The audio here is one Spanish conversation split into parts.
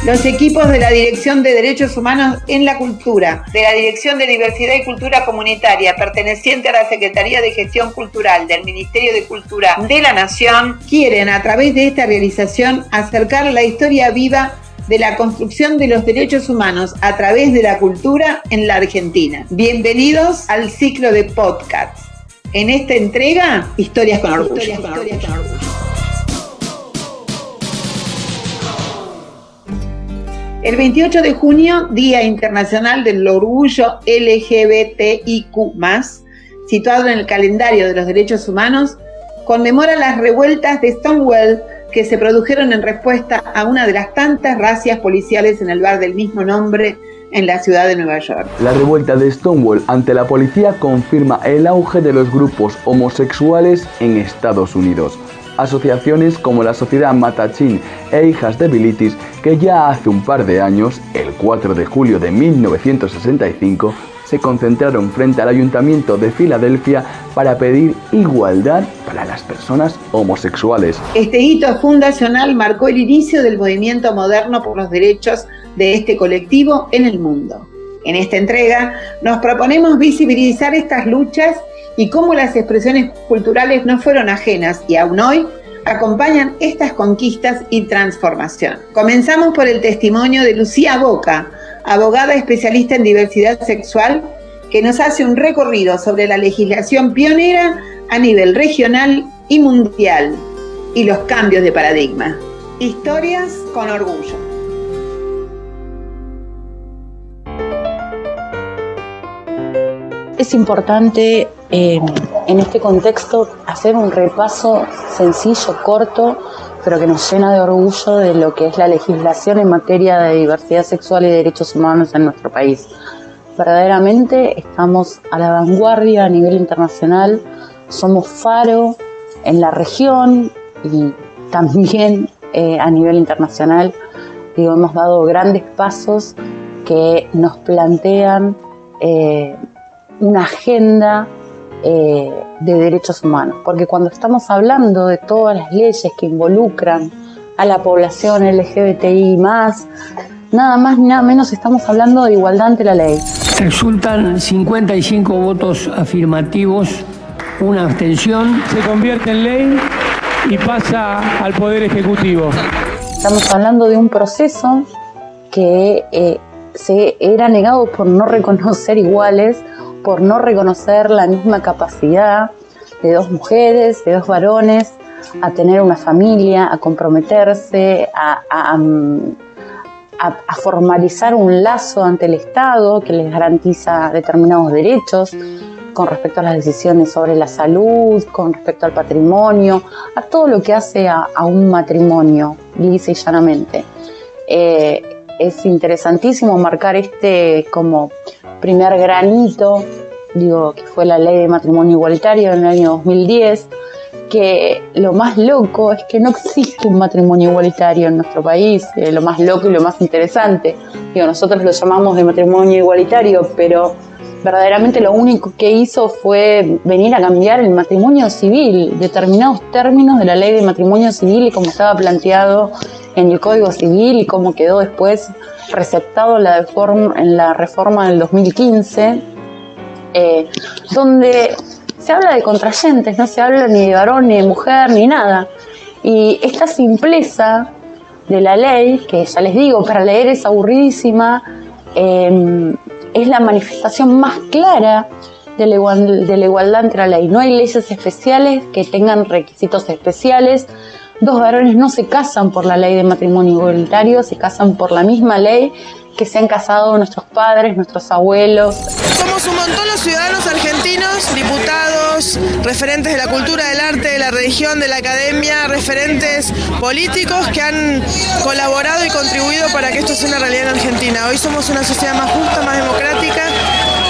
Los equipos de la Dirección de Derechos Humanos en la Cultura, de la Dirección de Diversidad y Cultura Comunitaria, perteneciente a la Secretaría de Gestión Cultural del Ministerio de Cultura de la Nación, quieren a través de esta realización acercar la historia viva de la construcción de los derechos humanos a través de la cultura en la Argentina. Bienvenidos al ciclo de podcasts. En esta entrega, Historias con Orgullo. El 28 de junio, Día Internacional del Orgullo LGBTIQ+, situado en el calendario de los derechos humanos, conmemora las revueltas de Stonewall que se produjeron en respuesta a una de las tantas racias policiales en el bar del mismo nombre en la ciudad de Nueva York. La revuelta de Stonewall ante la policía confirma el auge de los grupos homosexuales en Estados Unidos. Asociaciones como la Sociedad Mattachine e Hijas de Bilitis, que ya hace un par de años, el 4 de julio de 1965, se concentraron frente al Ayuntamiento de Filadelfia para pedir igualdad para las personas homosexuales. Este hito fundacional marcó el inicio del movimiento moderno por los derechos de este colectivo en el mundo. En esta entrega nos proponemos visibilizar estas luchas y cómo las expresiones culturales no fueron ajenas y aún hoy acompañan estas conquistas y transformación. Comenzamos por el testimonio de Lucía Boca, abogada especialista en diversidad sexual, que nos hace un recorrido sobre la legislación pionera a nivel regional y mundial y los cambios de paradigma. Historias con Orgullo. Es importante en este contexto hacer un repaso sencillo, corto, pero que nos llena de orgullo de lo que es la legislación en materia de diversidad sexual y derechos humanos en nuestro país. Verdaderamente estamos a la vanguardia a nivel internacional, somos faro en la región y también a nivel internacional. Hemos dado grandes pasos que nos plantean una agenda de derechos humanos, porque cuando estamos hablando de todas las leyes que involucran a la población LGBTI+, nada más ni nada menos estamos hablando de igualdad ante la ley. Resultan 55 votos afirmativos, una abstención. Se convierte en ley y pasa al Poder Ejecutivo. Estamos hablando de un proceso que se era negado por no reconocer iguales, por no reconocer la misma capacidad de dos mujeres, de dos varones, a tener una familia, a comprometerse, a formalizar un lazo ante el Estado que les garantiza determinados derechos con respecto a las decisiones sobre la salud, con respecto al patrimonio, a todo lo que hace a un matrimonio, lisa y llanamente. Es interesantísimo marcar este como primer granito, que fue la ley de matrimonio igualitario en el año 2010, que lo más loco es que no existe un matrimonio igualitario en nuestro país, lo más loco y lo más interesante. Nosotros lo llamamos de matrimonio igualitario, pero verdaderamente lo único que hizo fue venir a cambiar el matrimonio civil, determinados términos de la ley de matrimonio civil y cómo estaba planteado en el Código Civil y cómo quedó después receptado en la reforma del 2015, donde se habla de contrayentes, no se habla ni de varón, ni de mujer, ni nada. Y esta simpleza de la ley, que ya les digo, para leer es aburridísima, es la manifestación más clara de la igualdad entre la ley. No hay leyes especiales que tengan requisitos especiales. Dos varones no se casan por la ley de matrimonio igualitario, se casan por la misma ley que se han casado nuestros padres, nuestros abuelos. Somos un montón los ciudadanos argentinos, diputados, referentes de la cultura, del arte, de la religión, de la academia, referentes políticos que han colaborado y contribuido para que esto sea una realidad en Argentina. Hoy somos una sociedad más justa, más democrática,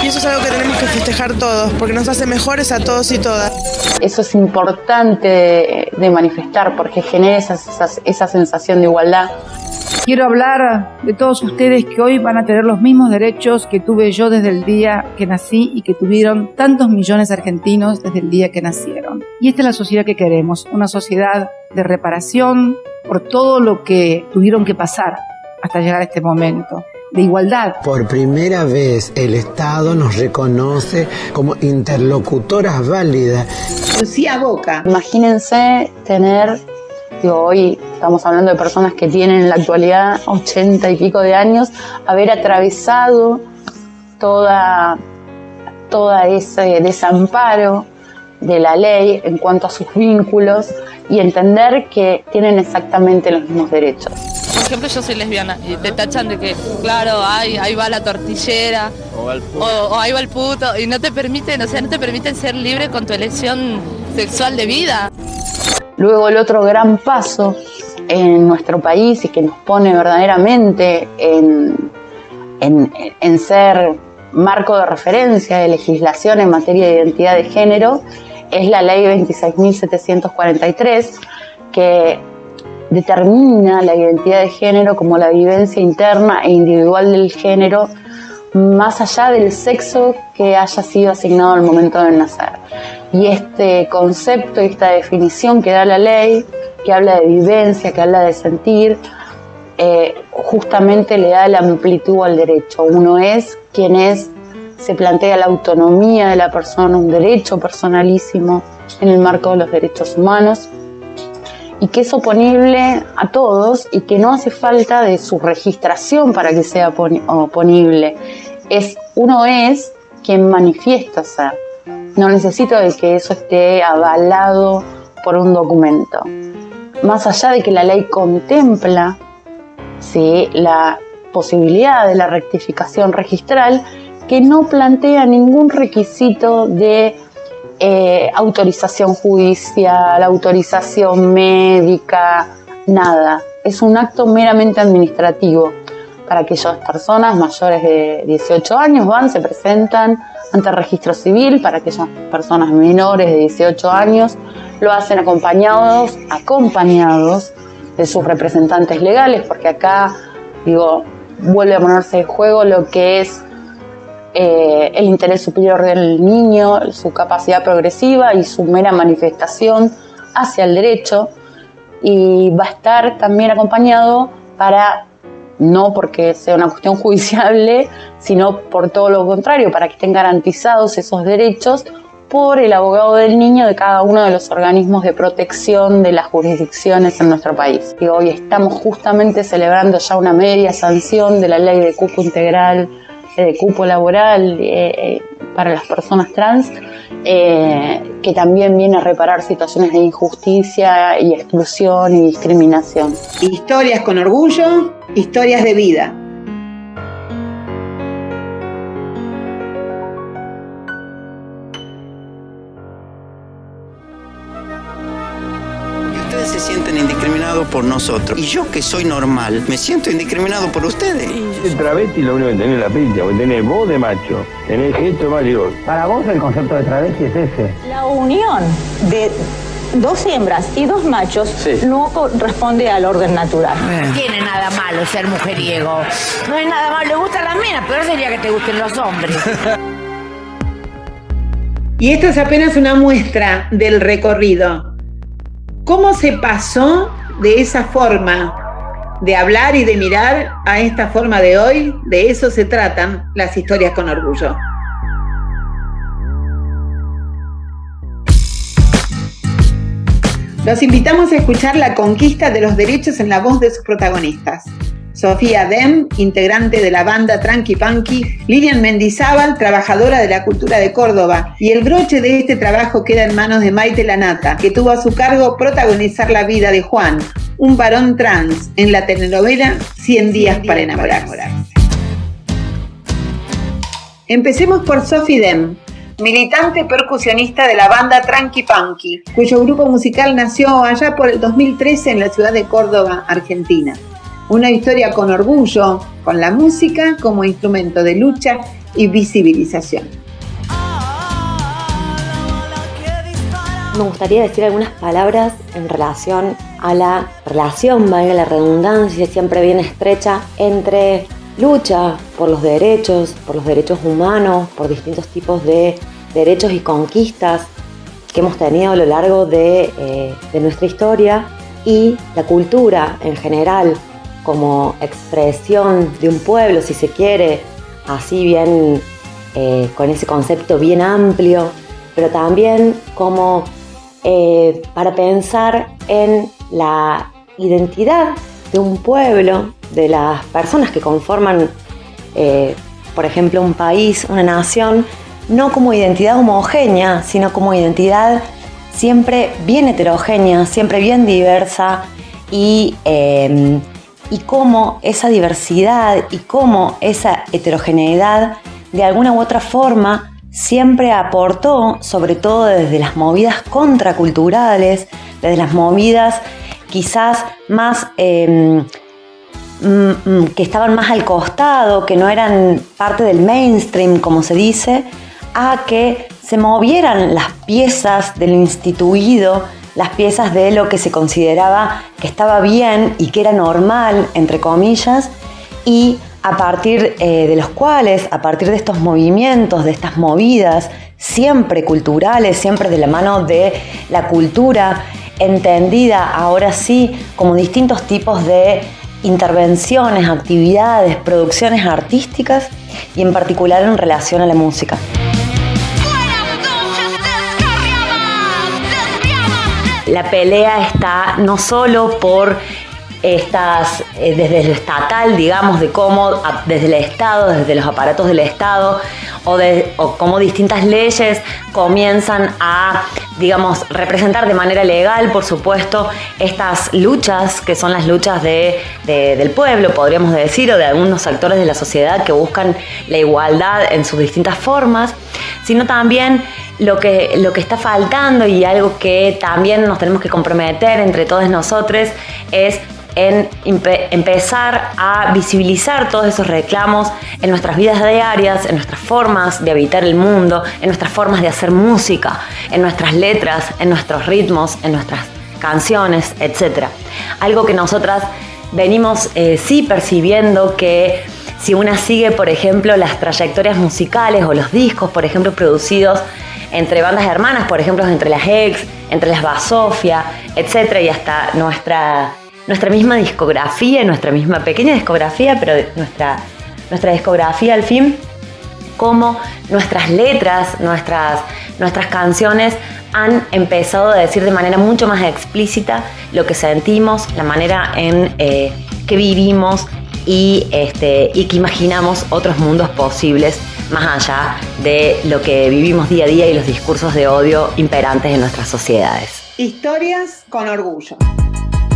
y eso es algo que tenemos que festejar todos, porque nos hace mejores a todos y todas. Eso es importante de manifestar, porque genera esa sensación de igualdad. Quiero hablar de todos ustedes que hoy van a tener los mismos derechos que tuve yo desde el día que nací y que tuvieron tantos millones de argentinos desde el día que nacieron. Y esta es la sociedad que queremos, una sociedad de reparación por todo lo que tuvieron que pasar hasta llegar a este momento de igualdad. Por primera vez el Estado nos reconoce como interlocutoras válidas. Lucía Boca. Imagínense tener, hoy estamos hablando de personas que tienen en la actualidad 80 y pico de años, haber atravesado toda ese desamparo de la ley en cuanto a sus vínculos y entender que tienen exactamente los mismos derechos. Por ejemplo, yo soy lesbiana y te tachan de que, claro, ahí va la tortillera o ahí va el puto y no te permiten ser libre con tu elección sexual de vida. Luego el otro gran paso en nuestro país y que nos pone verdaderamente en ser marco de referencia de legislación en materia de identidad de género es la ley 26.743, que determina la identidad de género como la vivencia interna e individual del género más allá del sexo que haya sido asignado al momento de nacer. Y este concepto y esta definición que da la ley, que habla de vivencia, que habla de sentir, justamente le da la amplitud al derecho. Uno es quien se plantea la autonomía de la persona, un derecho personalísimo en el marco de los derechos humanos, y que es oponible a todos y que no hace falta de su registración para que sea oponible. Uno es quien manifiesta ser. No necesito de que eso esté avalado por un documento. Más allá de que la ley contempla, ¿sí?, la posibilidad de la rectificación registral, que no plantea ningún requisito de autorización judicial, autorización médica, nada. Es un acto meramente administrativo. Para aquellas personas mayores de 18 años se presentan ante el registro civil. Para aquellas personas menores de 18 años lo hacen acompañados de sus representantes legales, porque acá, vuelve a ponerse en juego lo que es el interés superior del niño, su capacidad progresiva y su mera manifestación hacia el derecho, y va a estar también acompañado no porque sea una cuestión judiciable, sino por todo lo contrario, para que estén garantizados esos derechos por el abogado del niño de cada uno de los organismos de protección de las jurisdicciones en nuestro país. Hoy estamos justamente celebrando ya una media sanción de la ley de cupo integral, de cupo laboral para las personas trans, que también viene a reparar situaciones de injusticia y exclusión y discriminación. Historias con orgullo, historias de vida. Ustedes se sienten indiscriminados por nosotros. Y yo, que soy normal, me siento indiscriminado por ustedes. El travesti lo único que tenés es la pinta, porque tenés voz de macho, tenés gesto de mayor. Para vos el concepto de travesti es ese. La unión de 2 hembras y 2 machos no corresponde al orden natural. No tiene nada malo ser mujeriego. No es nada malo, le gustan las minas, peor sería que te gusten los hombres. Y esta es apenas una muestra del recorrido. ¿Cómo se pasó de esa forma de hablar y de mirar a esta forma de hoy? De eso se tratan las historias con orgullo. Los invitamos a escuchar la conquista de los derechos en la voz de sus protagonistas. Sofía Dem, integrante de la banda Tranqui Punky, Lilian Mendizábal, trabajadora de la cultura de Córdoba, y el broche de este trabajo queda en manos de Maite Lanata, que tuvo a su cargo protagonizar la vida de Juan, un varón trans, en la telenovela 100 días para enamorarse. Empecemos por Sofía Dem, militante percusionista de la banda Tranqui Punky, cuyo grupo musical nació allá por el 2013 en la ciudad de Córdoba, Argentina. Una historia con orgullo, con la música como instrumento de lucha y visibilización. Me gustaría decir algunas palabras en relación a la relación, valga la redundancia, siempre bien estrecha, entre lucha por los derechos humanos, por distintos tipos de derechos y conquistas que hemos tenido a lo largo de nuestra historia, y la cultura en general, como expresión de un pueblo, si se quiere, así bien, con ese concepto bien amplio, pero también como para pensar en la identidad de un pueblo, de las personas que conforman, por ejemplo, un país, una nación, no como identidad homogénea, sino como identidad siempre bien heterogénea, siempre bien diversa, y cómo esa diversidad y cómo esa heterogeneidad de alguna u otra forma siempre aportó, sobre todo desde las movidas contraculturales, desde las movidas quizás más que estaban más al costado, que no eran parte del mainstream, como se dice, a que se movieran las piezas de lo instituido, las piezas de lo que se consideraba que estaba bien y que era normal, entre comillas, y a partir de los cuales, a partir de estos movimientos, de estas movidas, siempre culturales, siempre de la mano de la cultura, entendida ahora sí como distintos tipos de intervenciones, actividades, producciones artísticas, y en particular en relación a la música. La pelea está no solo por estas, desde lo estatal, digamos, de cómo desde el Estado, desde los aparatos del Estado, o cómo distintas leyes comienzan a, digamos, representar de manera legal, por supuesto, estas luchas, que son las luchas del pueblo, podríamos decir, o de algunos sectores de la sociedad que buscan la igualdad en sus distintas formas, sino también lo que está faltando, y algo que también nos tenemos que comprometer entre todos nosotros, es en empezar a visibilizar todos esos reclamos en nuestras vidas diarias, en nuestras formas de habitar el mundo, en nuestras formas de hacer música, en nuestras letras, en nuestros ritmos, en nuestras canciones, etc. Algo que nosotras venimos sí percibiendo, que si una sigue, por ejemplo, las trayectorias musicales o los discos, por ejemplo, producidos entre bandas hermanas, por ejemplo, entre las Ex, entre las Basofia, etc., y hasta nuestra misma discografía, nuestra misma pequeña discografía, pero nuestra discografía al fin, como nuestras letras, nuestras canciones han empezado a decir de manera mucho más explícita lo que sentimos, la manera en que vivimos y que imaginamos otros mundos posibles más allá de lo que vivimos día a día y los discursos de odio imperantes en nuestras sociedades. Historias con orgullo.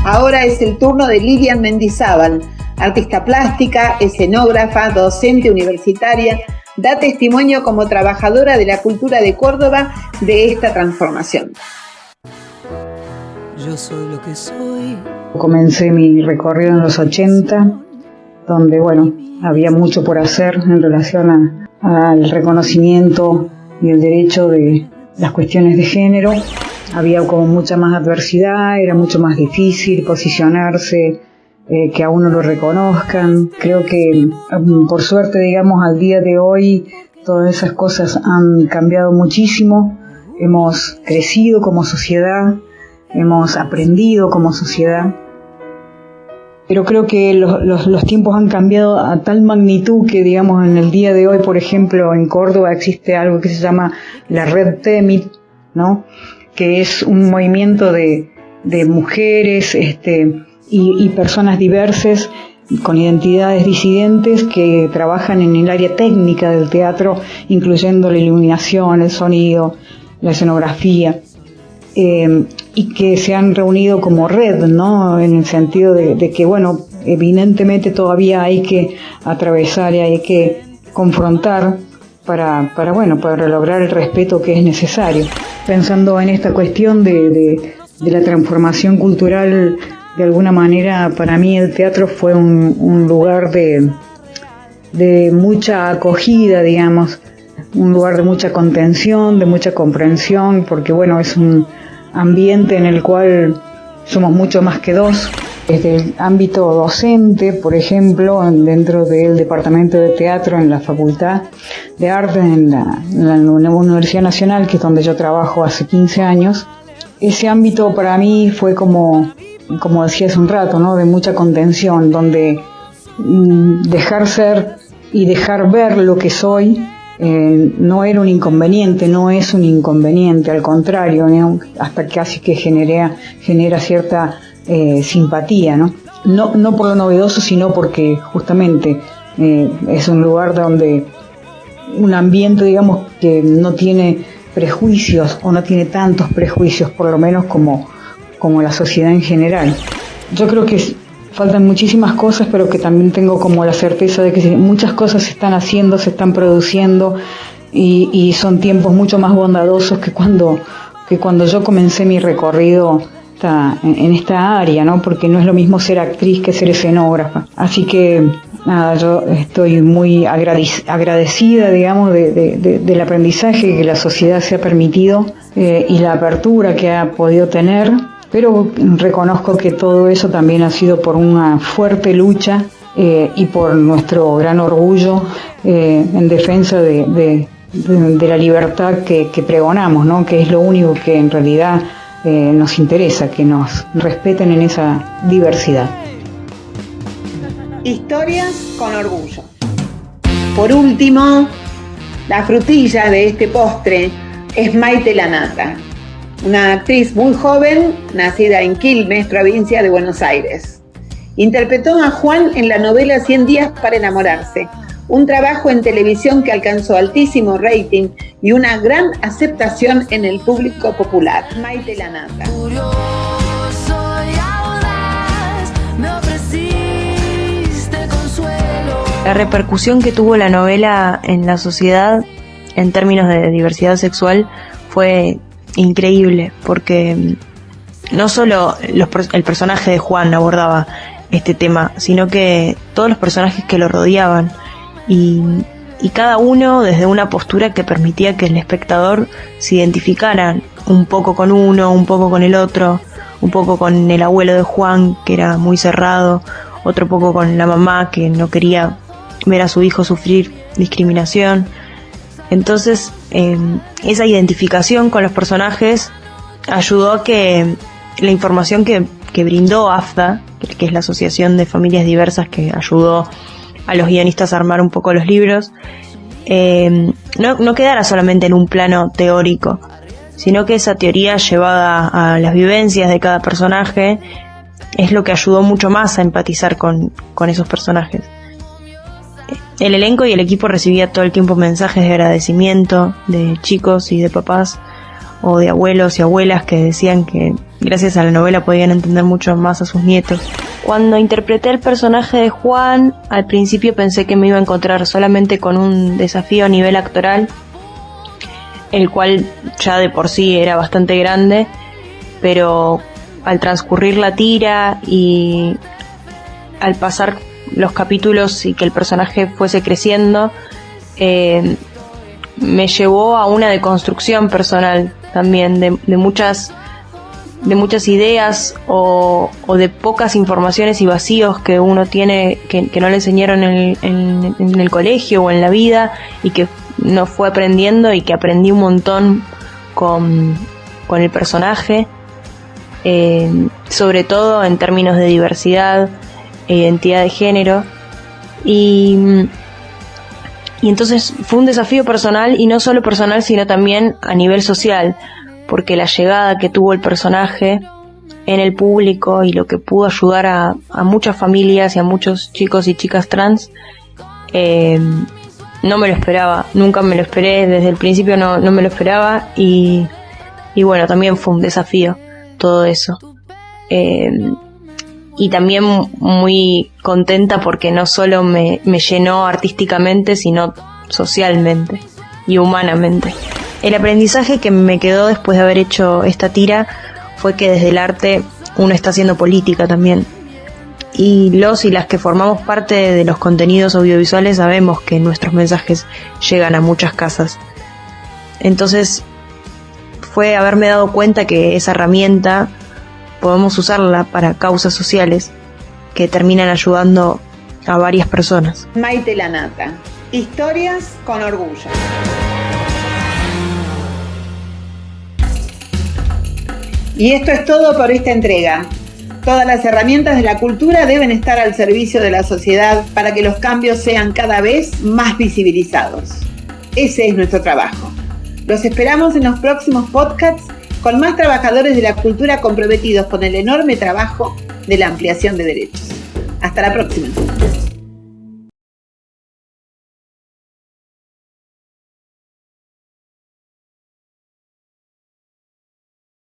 Ahora es el turno de Lilian Mendizábal, artista plástica, escenógrafa, docente universitaria, da testimonio como trabajadora de la cultura de Córdoba de esta transformación. Yo soy lo que soy. Comencé mi recorrido en los 80, donde había mucho por hacer en relación al reconocimiento y el derecho de las cuestiones de género. Había como mucha más adversidad, era mucho más difícil posicionarse, que a uno lo reconozcan. Creo que por suerte, digamos, al día de hoy todas esas cosas han cambiado muchísimo. Hemos crecido como sociedad, hemos aprendido como sociedad. Pero creo que los tiempos han cambiado a tal magnitud que, digamos, en el día de hoy, por ejemplo, en Córdoba existe algo que se llama la Red TEMIT, ¿no?, que es un movimiento de mujeres y personas diversas con identidades disidentes que trabajan en el área técnica del teatro, incluyendo la iluminación, el sonido, la escenografía, y que se han reunido como red, ¿no?, en el sentido de que, evidentemente todavía hay que atravesar y hay que confrontar para lograr el respeto que es necesario. Pensando en esta cuestión de la transformación cultural, de alguna manera para mí el teatro fue un lugar de mucha acogida, digamos, un lugar de mucha contención, de mucha comprensión, porque es un ambiente en el cual somos mucho más que dos. Desde el ámbito docente, por ejemplo, dentro del departamento de teatro en la Facultad de Artes en la Universidad Nacional, que es donde yo trabajo hace 15 años, ese ámbito para mí fue como como decía hace un rato, ¿no? De mucha contención, donde dejar ser y dejar ver lo que soy no era un inconveniente, no es un inconveniente, al contrario, ¿no? Hasta casi que genera cierta simpatía, ¿no? No por lo novedoso, sino porque justamente es un lugar donde un ambiente, digamos, que no tiene prejuicios o no tiene tantos prejuicios, por lo menos como la sociedad en general. Yo creo que faltan muchísimas cosas, pero que también tengo como la certeza de que muchas cosas se están haciendo, se están produciendo y son tiempos mucho más bondadosos que cuando yo comencé mi recorrido en esta área, ¿no? Porque no es lo mismo ser actriz que ser escenógrafa. Así que nada, yo estoy muy agradecida, digamos, del aprendizaje que la sociedad se ha permitido y la apertura que ha podido tener. Pero reconozco que todo eso también ha sido por una fuerte lucha y por nuestro gran orgullo en defensa de la libertad que pregonamos, ¿no? Que es lo único que en realidad nos interesa, que nos respeten en esa diversidad. Historias con orgullo. Por último, la frutilla de este postre es Maite Lanata, una actriz muy joven, nacida en Quilmes, provincia de Buenos Aires. Interpretó a Juan en la novela 100 días para enamorarse, un trabajo en televisión que alcanzó altísimo rating y una gran aceptación en el público popular. Maite Lanata. La repercusión que tuvo la novela en la sociedad en términos de diversidad sexual fue increíble, porque no solo el personaje de Juan abordaba este tema, sino que todos los personajes que lo rodeaban y cada uno desde una postura que permitía que el espectador se identificara un poco con uno, un poco con el otro, un poco con el abuelo de Juan, que era muy cerrado, otro poco con la mamá, que no quería ver a su hijo sufrir discriminación. Entonces esa identificación con los personajes ayudó a que la información que brindó AFDA, que es la Asociación de Familias Diversas que ayudó a los guionistas a armar un poco los libros, no quedara solamente en un plano teórico, sino que esa teoría llevada a las vivencias de cada personaje es lo que ayudó mucho más a empatizar con esos personajes. El elenco y el equipo recibía todo el tiempo mensajes de agradecimiento de chicos y de papás o de abuelos y abuelas que decían que gracias a la novela podían entender mucho más a sus nietos. Cuando interpreté el personaje de Juan, al principio pensé que me iba a encontrar solamente con un desafío a nivel actoral, el cual ya de por sí era bastante grande, pero al transcurrir la tira y al pasar los capítulos y que el personaje fuese creciendo, me llevó a una deconstrucción personal también de muchas ideas o de pocas informaciones y vacíos que uno tiene que no le enseñaron en el colegio o en la vida y que no fue aprendiendo y que aprendí un montón con el personaje, sobre todo en términos de diversidad e identidad de género, y entonces fue un desafío personal, y no solo personal sino también a nivel social, porque la llegada que tuvo el personaje en el público y lo que pudo ayudar a muchas familias y a muchos chicos y chicas trans, no me lo esperaba, nunca me lo esperé, desde el principio no me lo esperaba, y bueno, también fue un desafío todo eso. Y también muy contenta porque no solo me llenó artísticamente, sino socialmente y humanamente. El aprendizaje que me quedó después de haber hecho esta tira fue que desde el arte uno está haciendo política también. Y los y las que formamos parte de los contenidos audiovisuales sabemos que nuestros mensajes llegan a muchas casas. Entonces fue haberme dado cuenta que esa herramienta podemos usarla para causas sociales que terminan ayudando a varias personas. Maite Lanata, historias con orgullo. Y esto es todo por esta entrega. Todas las herramientas de la cultura deben estar al servicio de la sociedad para que los cambios sean cada vez más visibilizados. Ese es nuestro trabajo. Los esperamos en los próximos podcasts con más trabajadores de la cultura comprometidos con el enorme trabajo de la ampliación de derechos. Hasta la próxima.